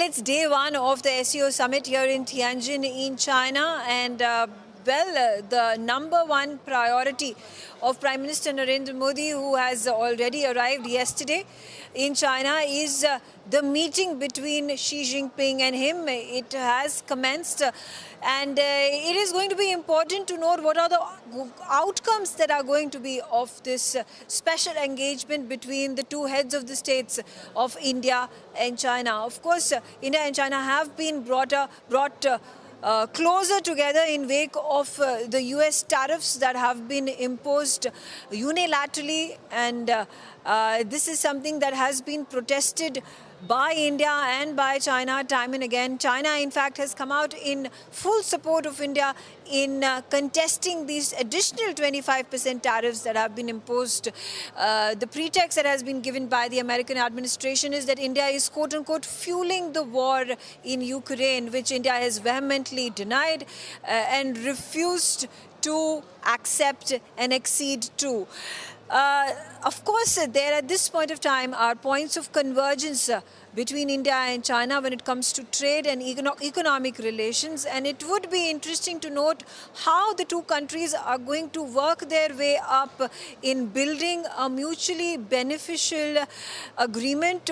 it's day one of the SEO summit here in Tianjin in China, and the number one priority of Prime Minister Narendra Modi, who has already arrived yesterday in China, is the meeting between Xi Jinping and him. It has commenced, and it is going to be important to note what are the outcomes that are going to be of this special engagement between the two heads of the states of India and China. Of course, India and China have been brought closer together in wake of the US tariffs that have been imposed unilaterally, and this is something that has been protested by India and by China time and again. China, in fact, has come out in full support of India in contesting these additional 25% tariffs that have been imposed. The pretext that has been given by the American administration is that India is, quote-unquote, fueling the war in Ukraine, which India has vehemently denied and refused to accept and accede to. Of course, there at this point of time are points of convergence between India and China when it comes to trade and economic relations, and it would be interesting to note how the two countries are going to work their way up in building a mutually beneficial agreement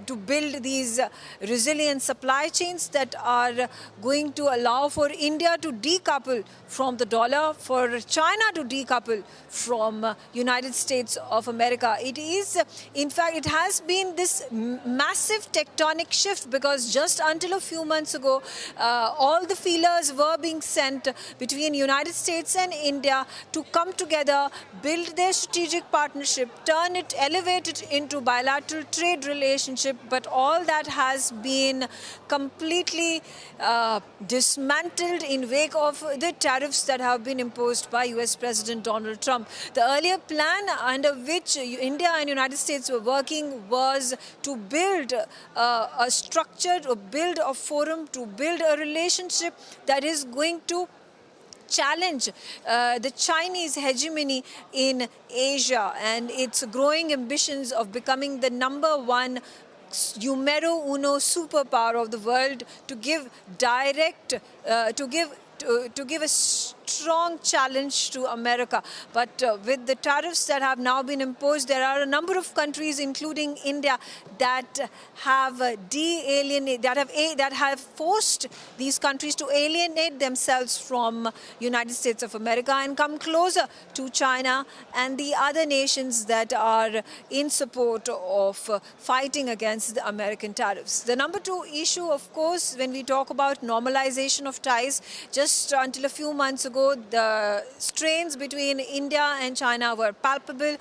to build these resilient supply chains that are going to allow for India to decouple from the dollar, for China to decouple from United States of America. It is, in fact, it has been this massive tectonic shift, because just until a few months ago, all the feelers were being sent between United States and India to come together, build their strategic partnership, elevate it into bilateral trade relationship, but all that has been completely dismantled in wake of the tariffs that have been imposed by US President Donald Trump. The earlier plan under which India and United States were working was to build a structure, to build a forum, to build a relationship that is going to challenge the Chinese hegemony in Asia and its growing ambitions of becoming the number one numero uno superpower of the world, to give to give a strong challenge to America. But with the tariffs that have now been imposed, there are a number of countries, including India, that have that have forced these countries to alienate themselves from United States of America and come closer to China and the other nations that are in support of fighting against the American tariffs. The number two issue, of course, when we talk about normalization of ties, just until a few months ago, the strains between India and China were palpable.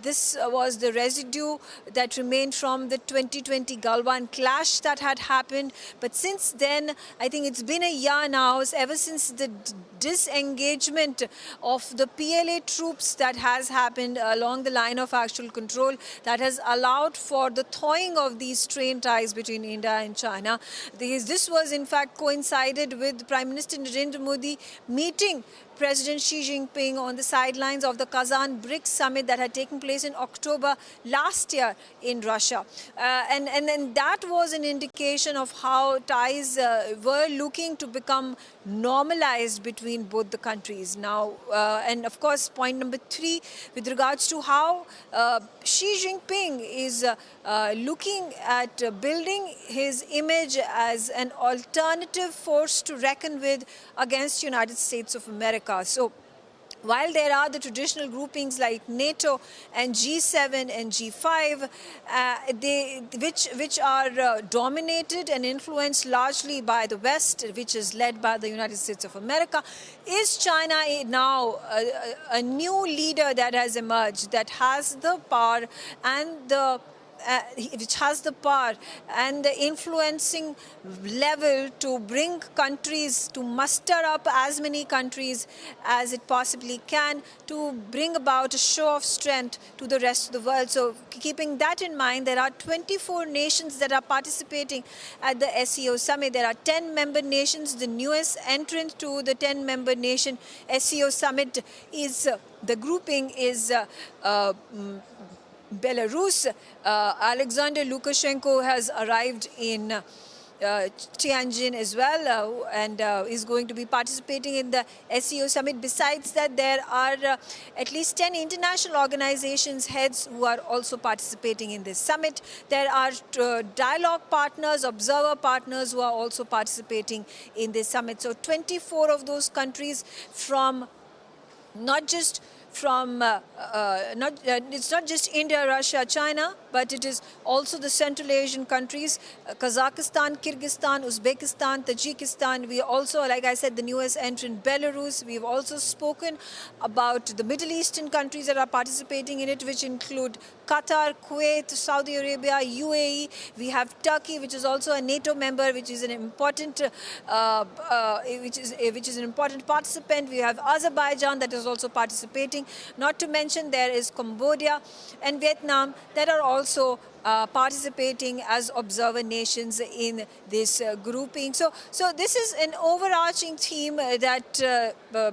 This was the residue that remained from the 2020 Galwan clash that had happened. But since then, I think it's been a year now, ever since the disengagement of the PLA troops that has happened along the line of actual control, that has allowed for the thawing of these strained ties between India and China. This was in fact coincided with Prime Minister Narendra Modi meeting President Xi Jinping on the sidelines of the Kazan BRICS summit that had taken place in October last year in Russia. And that was an indication of how ties were looking to become normalized between both the countries now. And of course, point number three, with regards to how Xi Jinping is looking at building his image as an alternative force to reckon with against United States of America. So while there are the traditional groupings like NATO and G7 and G5, which are dominated and influenced largely by the West, which is led by the United States of America, is China now a new leader that has emerged, that has the power and which has the power and the influencing level to bring countries, to muster up as many countries as it possibly can, to bring about a show of strength to the rest of the world. So keeping that in mind, there are 24 nations that are participating at the SEO summit. There are 10 member nations. The newest entrant to the 10-member nation SEO summit is the grouping is Belarus. Alexander Lukashenko has arrived in Tianjin as well, and is going to be participating in the SEO summit. Besides that, there are at least 10 international organizations heads who are also participating in this summit. There are dialogue partners, observer partners who are also participating in this summit. So 24 of those countries from not just it's not just India, Russia, China, but it is also the Central Asian countries, Kazakhstan, Kyrgyzstan, Uzbekistan, Tajikistan. We also, like I said, the newest entrant, Belarus. We've also spoken about the Middle Eastern countries that are participating in it, which include Qatar, Kuwait, Saudi Arabia, UAE. We have Turkey, which is also a NATO member, which is an important participant. We have Azerbaijan that is also participating. Not to mention there is Cambodia and Vietnam that are also participating as observer nations in this grouping. So this is an overarching theme that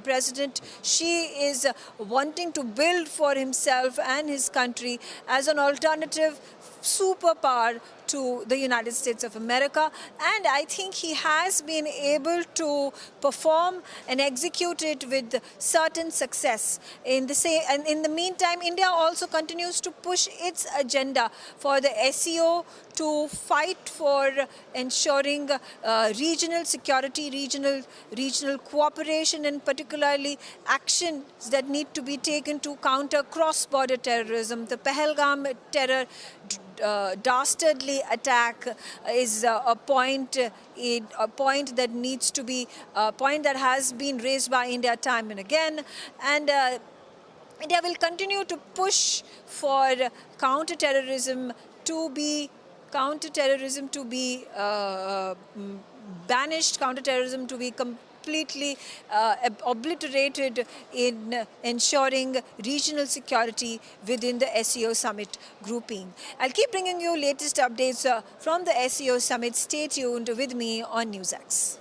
President Xi is wanting to build for himself and his country as an alternative superpower to the United States of America, and I think he has been able to perform and execute it with certain success. In the meantime, India also continues to push its agenda for the SEO to fight for ensuring regional security, regional cooperation, and particularly actions that need to be taken to counter cross-border terrorism. The Pahalgam terror dastardly attack is a point that needs to be a point that has been raised by India time and again, and India will continue to push for counter-terrorism to be banished, counter-terrorism to be completely obliterated in ensuring regional security within the SEO Summit grouping. I'll keep bringing you latest updates from the SEO Summit. Stay tuned with me on NewsX.